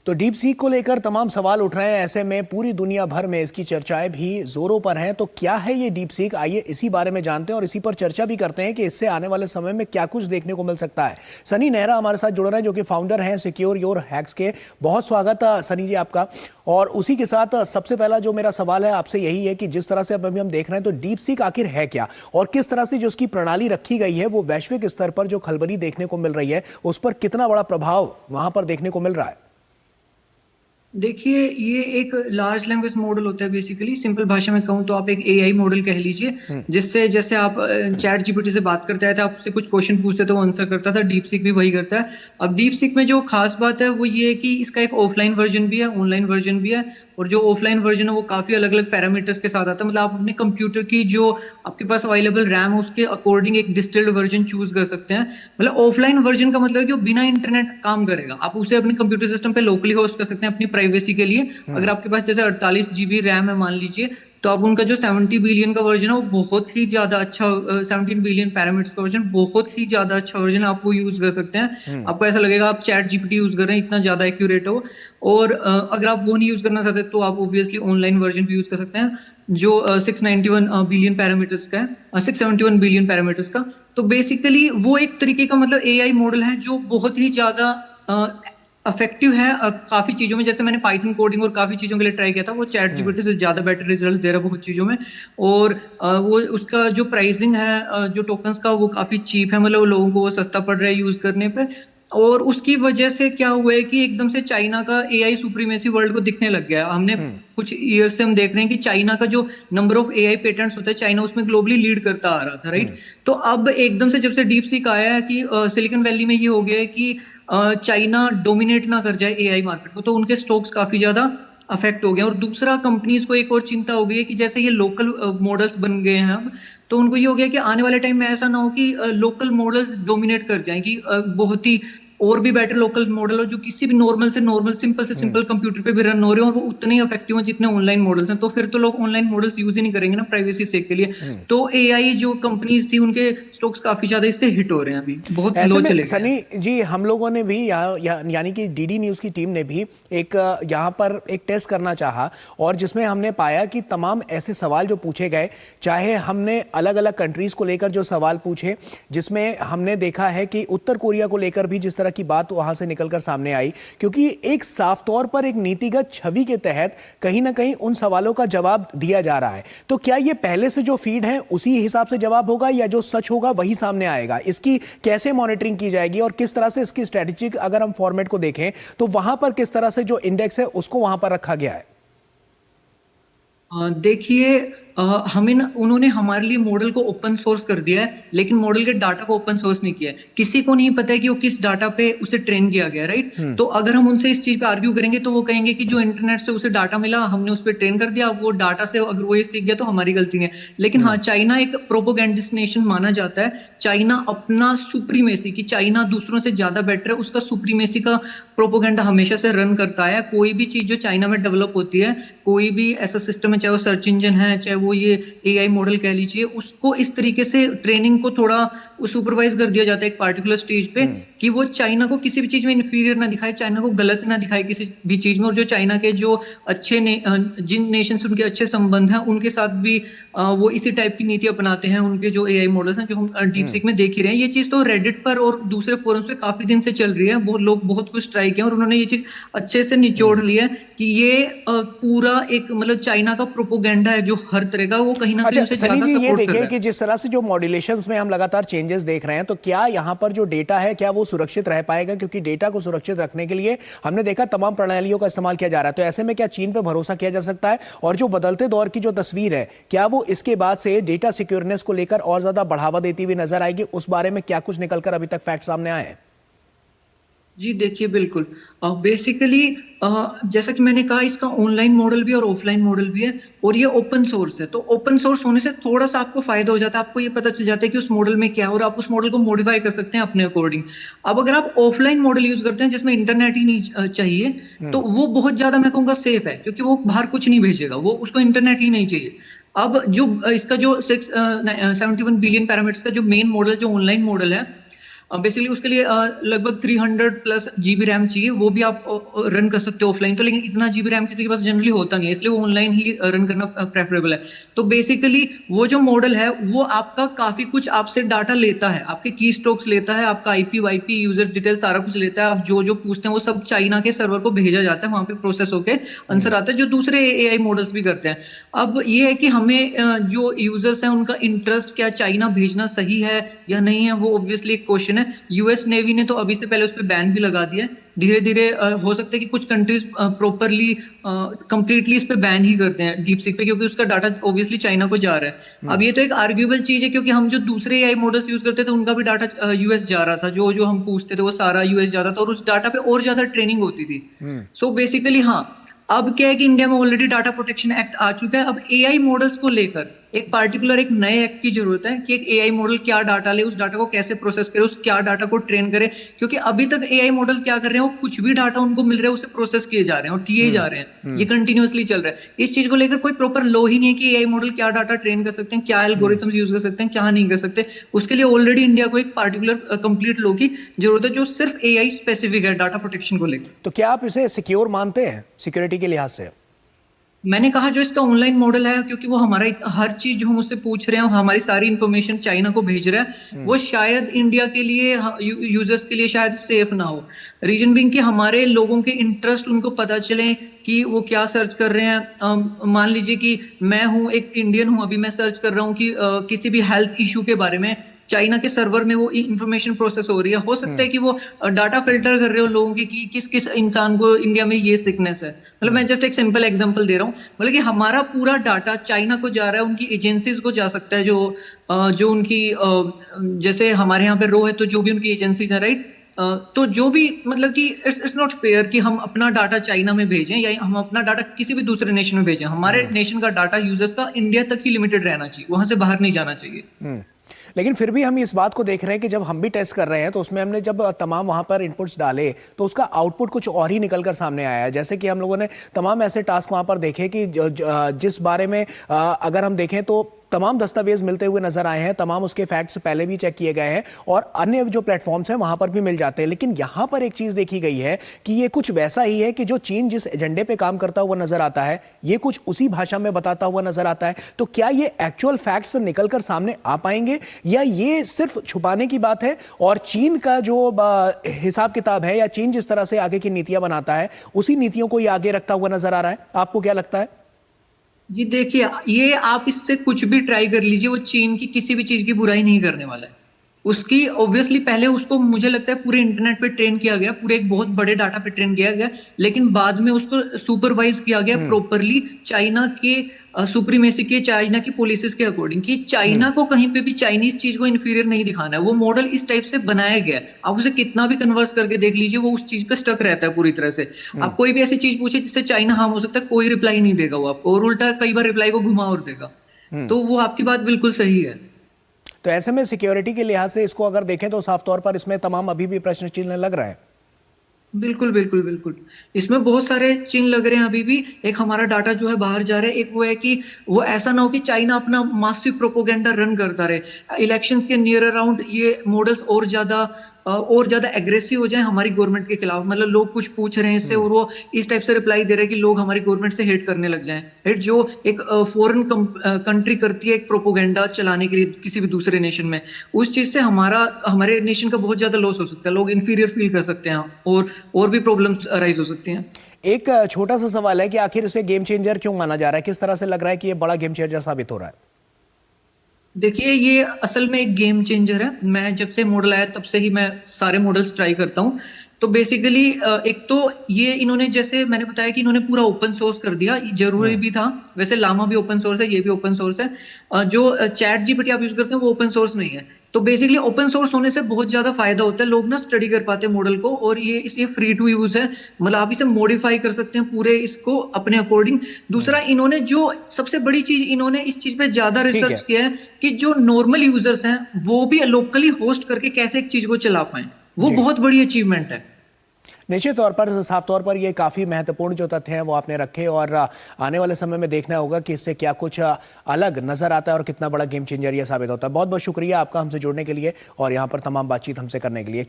तो deep seek को लेकर तमाम सवाल उठ रहे हैं। ऐसे में पूरी दुनिया भर में इसकी चर्चाएं भी जोरों पर हैं। तो क्या है ये डीप सीक, आइए इसी बारे में जानते हैं और इसी पर चर्चा भी करते हैं कि इससे आने वाले समय में क्या कुछ देखने को मिल सकता है। सनी नेहरा हमारे साथ जुड़ रहे हैं, जो कि फाउंडर हैं सिक्योर योर हैक्स के। बहुत स्वागत सनी जी आपका। और उसी के साथ सबसे पहला जो मेरा सवाल है आपसे यही है कि जिस तरह से अब अभी हम देख रहे हैं, तो डीप सीक आखिर है क्या और किस तरह से जो उसकी प्रणाली रखी गई है वो वैश्विक स्तर पर जो खलबली देखने को मिल रही है उस पर कितना बड़ा प्रभाव वहां पर देखने को मिल रहा है। देखिए, ये एक लार्ज लैंग्वेज मॉडल होता है। बेसिकली सिंपल भाषा में कहूँ तो आप एक एआई मॉडल कह लीजिए, जिससे जैसे आप चैट जीपीटी से बात करते थे, आपसे कुछ क्वेश्चन पूछते थे, वो आंसर करता था। डीप सीक भी वही करता है। अब डीप सीक में जो खास बात है वो ये है कि इसका एक ऑफलाइन वर्जन भी है, ऑनलाइन वर्जन भी है। और जो ऑफलाइन वर्जन है वो काफी अलग अलग पैरामीटर्स के साथ आता है। मतलब आप अपने कंप्यूटर की जो आपके पास अवेलेबल रैम है उसके अकॉर्डिंग एक डिस्टिल्ड वर्जन चूज कर सकते हैं। मतलब ऑफलाइन वर्जन का मतलब है कि वो बिना इंटरनेट काम करेगा। आप उसे अपने कंप्यूटर सिस्टम पे लोकली होस्ट कर सकते हैं अपनी प्राइवेसी के लिए। अगर आपके पास जैसे 48 GB रैम है मान लीजिए, तो अब उनका जो 70 बिलियन का वर्जन है वो बहुत ही ज्यादा अच्छा, 17 बिलियन पैरामीटर्स का वर्जन, बहुत ही ज्यादा अच्छा वर्जन है। आप वो यूज कर सकते हैं। आपको ऐसा लगेगा आप चैट जीपीटी यूज कर रहे हैं, इतना ज्यादा एक्यूरेट हो। और अगर आप वो नहीं यूज करना चाहते तो आप ऑब्वियसली ऑनलाइन वर्जन भी यूज कर सकते हैं, जो 691 बिलियन पैरामीटर्स का है, 671 बिलियन पैरामीटर्स का। तो बेसिकली वो एक तरीके का मतलब एआई मॉडल है जो बहुत ही ज्यादा इफेक्टिव है काफी चीजों में। जैसे मैंने पाइथन कोडिंग और काफी चीजों के लिए ट्राई किया था, वो चैट जीपीटी से ज्यादा बेटर रिजल्ट्स दे रहा है बहुत चीजों में। और वो उसका जो प्राइसिंग है जो टोकन्स का, वो काफी चीप है। मतलब लोगों को वो सस्ता पड़ रहा है यूज करने पे। और उसकी वजह से क्या हुआ है कि एकदम से चाइना का एआई सुप्रीमेसी वर्ल्ड को दिखने लग गया। हमने कुछ ईयर से हम देख रहे हैं कि चाइना का जो नंबर ऑफ एआई पेटेंट्स होता है, चाइना उसमें ग्लोबली लीड करता आ रहा था, राइट। तो अब एकदम से जब से डीप सीक आया है कि सिलिकॉन वैली में ये हो गया है कि चाइना डोमिनेट ना कर जाए एआई मार्केट को, तो उनके स्टॉक्स काफी ज्यादा अफेक्ट हो गए। और दूसरा, कंपनीज को एक और चिंता हो गई है कि जैसे ये लोकल मॉडल्स बन गए हैं अब, तो उनको ये हो गया कि आने वाले टाइम में ऐसा ना हो कि लोकल मॉडल्स डोमिनेट कर जाएं, कि बहुत ही और भी बेटर लोकल मॉडल हो जो किसी भी नॉर्मल से नॉर्मल, सिंपल से सिंपल कंप्यूटर पे भी रन हो रहे हो और वो उतने ही इफेक्टिव हो जितने ऑनलाइन मॉडल्स हैं। तो फिर तो लोग ऑनलाइन मॉडल्स यूज ही नहीं करेंगे ना प्राइवेसी सेक के लिए। तो एआई जो कंपनीज थी उनके स्टॉक्स काफी ज्यादा इससे हिट हो रहे हैं, अभी बहुत ऐसे लो में चले गए। सनी जी, हम लोगों ने भी यानी कि डीडी न्यूज की टीम ने भी एक यहाँ पर एक टेस्ट करना चाहा, और जिसमें हमने पाया कि तमाम ऐसे सवाल जो पूछे गए, चाहे हमने अलग अलग कंट्रीज को लेकर जो सवाल पूछे, जिसमें हमने देखा है कि उत्तर कोरिया को लेकर भी जिस तरह की बात वहां से निकलकर सामने आई, क्योंकि एक साफ तौर पर एक नीतिगत छवि के तहत कहीं ना कहीं उन सवालों का जवाब दिया जा रहा है। तो क्या ये पहले से जो फीड है उसी हिसाब से जवाब होगा या जो सच होगा वही सामने आएगा? इसकी कैसे मॉनिटरिंग की जाएगी और किस तरह से इसकी स्ट्रेटेजिक, अगर हम फॉर्मेट को देखें तो वहां पर किस तरह से जो इंडेक्स है उसको वहां पर रखा गया है? देखिए, हमें ना उन्होंने हमारे लिए मॉडल को ओपन सोर्स कर दिया है, लेकिन मॉडल के डाटा को ओपन सोर्स नहीं किया है। किसी को नहीं पता है कि वो किस डाटा पे उसे ट्रेन किया गया, राइट। तो अगर हम उनसे इस चीज पे आर्ग्यू करेंगे तो वो कहेंगे कि जो इंटरनेट से उसे डाटा मिला हमने उस पर ट्रेन कर दिया, वो डाटा से अगर वो ये सीख गया तो हमारी गलती नहीं है। लेकिन हाँ, चाइना एक प्रोपोगेंडिस्ट नेशन माना जाता है। चाइना अपना सुप्रीमेसी, कि चाइना दूसरों से ज्यादा बेटर है, उसका सुप्रीमेसी का प्रोपोगेंडा हमेशा से रन करता है। कोई भी चीज जो चाइना में डेवलप होती है, कोई भी ऐसा सिस्टम है, चाहे वो सर्च इंजन है, चाहे वो ये एआई मॉडल कह लीजिए, उसको इस तरीके से ट्रेनिंग को थोड़ा सुपरवाइज कर दिया जाता है एक पार्टिकुलर स्टेज पे, कि वो चाइना को किसी भी चीज में इंफीरियर ना दिखाए, चाइना को गलत ना दिखाए किसी भी चीज में। और जो चाइना के जो अच्छे जिन नेशन से उनके अच्छे संबंध हैं उनके साथ भी वो इसी टाइप की नीति अपनाते हैं। उनके जो एआई मॉडल्स हैं जो हम डीप सीक में देख ही रहे हैं, ये चीज तो रेडिट पर और दूसरे फोरम्स पे काफी दिन से चल रही है। बहुत लोग बहुत कुछ ट्राई किया और उन्होंने ये चीज अच्छे से निचोड़ लिया है कि ये पूरा एक मतलब चाइना का प्रोपोगेंडा है जो हर तरह का, वो कहीं ना कहीं उसे सनी ज्यादा जी, ये सपोर्ट कर देखिए रहा है। कि जिस तरह से जो मॉड्यूलेशंस में हम लगातार चेंजेस देख रहे हैं, तो क्या यहाँ पर जो डेटा है क्या वो सुरक्षित रह पाएगा? क्योंकि डेटा को सुरक्षित रखने के लिए हमने देखा तमाम प्रणालियों का इस्तेमाल किया जा रहा है। तो ऐसे में क्या चीन पर भरोसा किया जा सकता है? और जो बदलते दौर की जो तस्वीर है, क्या वो इसके बाद से डेटा सिक्योरनेस को लेकर और ज्यादा बढ़ावा देती हुई नजर आएगी? उस बारे में क्या कुछ निकलकर अभी तक फैक्ट सामने आए हैं? जी देखिए, बिल्कुल बेसिकली जैसा कि मैंने कहा, इसका ऑनलाइन मॉडल भी और ऑफलाइन मॉडल भी है और ये ओपन सोर्स है। तो ओपन सोर्स होने से थोड़ा सा आपको फायदा हो जाता है, आपको ये पता चल जाता है कि उस मॉडल में क्या है और आप उस मॉडल को मॉडिफाई कर सकते हैं अपने अकॉर्डिंग। अब अगर आप ऑफलाइन मॉडल यूज करते हैं जिसमें इंटरनेट ही नहीं चाहिए, तो वो बहुत ज्यादा मैं कहूँगा सेफ है, क्योंकि वो बाहर कुछ नहीं भेजेगा, वो उसको इंटरनेट ही नहीं चाहिए। अब जो इसका जो 671 बिलियन पैरामीटर्स का जो मेन मॉडल, जो ऑनलाइन मॉडल है, बेसिकली उसके लिए लगभग 300 प्लस जीबी रैम चाहिए, वो भी आप रन कर सकते हो ऑफलाइन तो, लेकिन इतना जीबी रैम किसी के पास जनरली होता नहीं है, इसलिए वो ऑनलाइन ही रन करना प्रेफरेबल है। तो बेसिकली वो जो मॉडल है वो आपका काफी कुछ आपसे डाटा लेता है, आपके की स्ट्रोक्स लेता है, आपका आईपी वाईपी यूजर डिटेल सारा कुछ लेता है, आप जो जो पूछते हैं वो सब चाइना के सर्वर को भेजा जाता है, वहां पे प्रोसेस होके आंसर आता है, जो दूसरे एआई मॉडल्स भी करते हैं। अब ये है कि हमें जो यूजर्स हैं उनका इंटरेस्ट क्या, चाइना भेजना सही है या नहीं है, वो ऑब्वियसली एक क्वेश्चन है। यूएस नेवी ने तो अभी से पहले उस पर बैन भी लगा दिया है। धीरे धीरे हो सकता है कि कुछ कंट्रीज प्रॉपरली कंप्लीटली इस पे बैन ही करते हैं डीप सीक पे, क्योंकि उसका डाटा ऑब्वियसली चाइना को जा रहा है। अब ये तो एक आर्ग्यूएबल चीज है, क्योंकि हम जो दूसरे एआई मॉडल्स यूज करते थे उनका भी डाटा यूएस जा रहा था, जो जो हम पूछते थे वो सारा यूएस जा रहा था, और उस डाटा पे और ज्यादा ट्रेनिंग होती थी। सो बेसिकली हाँ, अब क्या है कि इंडिया में ऑलरेडी डाटा प्रोटेक्शन एक्ट आ चुका है। अब एआई मॉडल्स को लेकर एक पार्टिकुलर एक नए एक्ट की जरूरत है कि एक एआई मॉडल क्या डाटा ले, उस डाटा को कैसे प्रोसेस करे, उस क्या डाटा को ट्रेन करे, क्योंकि अभी तक एआई मॉडल्स क्या कर रहे हैं, वो कुछ भी डाटा उनको मिल रहा है उसे प्रोसेस किए जा रहे हैं और किए जा रहे हैं, ये कंटिन्यूअसली चल रहा है। इस चीज को लेकर कोई प्रॉपर लॉ ही नहीं है कि एआई मॉडल क्या डाटा ट्रेन कर सकते हैं, क्या एल्गोरिथम्स यूज कर सकते हैं, क्या नहीं कर सकते। उसके लिए ऑलरेडी इंडिया को एक पार्टिकुलर कंप्लीट लॉ की जरूरत है जो सिर्फ एआई स्पेसिफिक है डाटा प्रोटेक्शन को लेकर। तो क्या आप इसे सिक्योर मानते हैं सिक्योरिटी के लिहाज से? मैंने कहा जो इसका ऑनलाइन मॉडल है, क्योंकि वो हमारा हर चीज जो हम उससे पूछ रहे हैं, हमारी सारी इंफॉर्मेशन चाइना को भेज रहा है, वो शायद इंडिया के लिए यूजर्स के लिए शायद सेफ ना हो। रीजन बिंग कि हमारे लोगों के इंटरेस्ट उनको पता चले कि वो क्या सर्च कर रहे हैं। मान लीजिए कि मैं हूं एक इंडियन हूं, अभी मैं सर्च कर रहा हूं कि किसी भी हेल्थ इशू के बारे में, चाइना के सर्वर में वो इंफॉर्मेशन प्रोसेस हो रही है, हो सकता है कि वो डाटा फिल्टर कर रहे हो लोगों की कि किस किस इंसान को इंडिया में ये सिकनेस है। मतलब मैं जस्ट एक सिंपल एग्जांपल दे रहा हूँ, मतलब कि हमारा पूरा डाटा चाइना को जा रहा है, उनकी एजेंसीज को जा सकता है, जो उनकी जैसे हमारे यहाँ पे रो है तो जो भी उनकी एजेंसीज है, राइट। तो जो भी मतलब कि इट्स नॉट फेयर कि हम अपना डाटा चाइना में भेजें या हम अपना डाटा किसी भी दूसरे नेशन में भेजें। हमारे नेशन का डाटा यूजर्स का इंडिया तक ही लिमिटेड रहना चाहिए, वहां से बाहर नहीं जाना चाहिए। लेकिन फिर भी हम इस बात को देख रहे हैं कि जब हम भी टेस्ट कर रहे हैं तो उसमें हमने जब तमाम वहां पर इनपुट्स डाले तो उसका आउटपुट कुछ और ही निकल कर सामने आया है। जैसे कि हम लोगों ने तमाम ऐसे टास्क वहां पर देखे कि जिस बारे में अगर हम देखें तो तमाम दस्तावेज मिलते हुए नजर आए हैं, तमाम उसके फैक्ट्स पहले भी चेक किए गए हैं और अन्य जो प्लेटफॉर्म्स हैं वहां पर भी मिल जाते हैं। लेकिन यहां पर एक चीज देखी गई है कि ये कुछ वैसा ही है कि जो चीन जिस एजेंडे पे काम करता हुआ नजर आता है, ये कुछ उसी भाषा में बताता हुआ नजर आता है। तो क्या ये एक्चुअल फैक्ट्स निकलकर सामने आ पाएंगे या ये सिर्फ छुपाने की बात है और चीन का जो हिसाब किताब है या चीन जिस तरह से आगे की नीतियां बनाता है उसी नीतियों को ये आगे रखता हुआ नजर आ रहा है? आपको क्या लगता है? जी देखिए, ये आप इससे कुछ भी ट्राई कर लीजिए, वो चीन की किसी भी चीज की बुराई नहीं करने वाला है। उसकी ऑब्वियसली पहले उसको मुझे लगता है पूरे इंटरनेट पे ट्रेन किया गया, पूरे एक बहुत बड़े डाटा पे ट्रेन किया गया, लेकिन बाद में उसको सुपरवाइज किया गया प्रॉपरली चाइना के सुप्रीमेसी के, चाइना की पॉलिसीज के अकॉर्डिंग, कि चाइना को कहीं पे भी चाइनीज चीज को इंफीरियर नहीं दिखाना है। वो मॉडल इस टाइप से बनाया गया है, आप उसे कितना भी कन्वर्स करके देख लीजिए, वो उस चीज पे स्टक रहता है पूरी तरह से। आप कोई भी ऐसी चीज पूछे जिससे चाइना हार्म हो सकता है, कोई रिप्लाई नहीं देगा वो आपको, और उल्टा कई बार रिप्लाई को घुमा और देगा। तो वो आपकी बात बिल्कुल सही है। तो ऐसे में सिक्योरिटी के लिहाज से इसको अगर देखें तो साफ तौर पर इसमें तमाम अभी भी प्रश्न चिन्ह लग रहा है। बिल्कुल बिल्कुल बिल्कुल, इसमें बहुत सारे चिन्ह लग रहे हैं अभी भी। एक हमारा डाटा जो है बाहर जा रहा है, एक वो है कि वो ऐसा ना हो कि चाइना अपना मासिव प्रोपोगेंडा रन करता रहे, इलेक्शंस के नियर अराउंड ये मॉडल्स और ज्यादा एग्रेसिव हो जाए हमारी गवर्नमेंट के खिलाफ। मतलब लोग कुछ पूछ रहे हैं इससे और वो इस टाइप से रिप्लाई दे रहे हैं कि लोग हमारी गवर्नमेंट से हेट करने लग जाएं, राइट। जो एक फॉरेन कंट्री करती है एक प्रोपोगेंडा चलाने के लिए किसी भी दूसरे नेशन में, उस चीज से हमारे नेशन का बहुत ज्यादा लॉस हो सकता है, लोग इंफीरियर फील कर सकते हैं और भी प्रॉब्लम्स अराइज हो सकती हैं। एक छोटा सा सवाल है कि आखिर इसे गेम चेंजर क्यों माना जा रहा है? किस तरह से लग रहा है कि ये बड़ा गेम चेंजर साबित हो रहा है? देखिए, ये असल में एक गेम चेंजर है। मैं जब से मॉडल आया तब से ही मैं सारे मॉडल्स ट्राई करता हूँ। तो बेसिकली एक तो ये इन्होंने, जैसे मैंने बताया कि इन्होंने पूरा ओपन सोर्स कर दिया, जरूरी भी था। वैसे लामा भी ओपन सोर्स है, ये भी ओपन सोर्स है। जो चैट जीपीटी आप यूज करते हैं वो ओपन सोर्स नहीं है। तो बेसिकली ओपन सोर्स होने से बहुत ज्यादा फायदा होता है, लोग ना स्टडी कर पाते हैं मॉडल को, और ये फ्री टू यूज है। मतलब आप इसे मॉडिफाई कर सकते हैं पूरे इसको अपने अकॉर्डिंग। दूसरा, इन्होंने जो सबसे बड़ी चीज, इन्होंने इस चीज पे ज्यादा रिसर्च किया है कि जो नॉर्मल यूजर्स हैं वो भी लोकली होस्ट करके कैसे एक चीज को चला पाए। वो बहुत बड़ी अचीवमेंट है। निश्चित तौर पर, साफ तौर पर ये काफी महत्वपूर्ण जो तथ्य हैं वो आपने रखे और आने वाले समय में देखना होगा कि इससे क्या कुछ अलग नजर आता है और कितना बड़ा गेम चेंजर ये साबित होता है। बहुत बहुत शुक्रिया आपका हमसे जुड़ने के लिए और यहाँ पर तमाम बातचीत हमसे करने के लिए।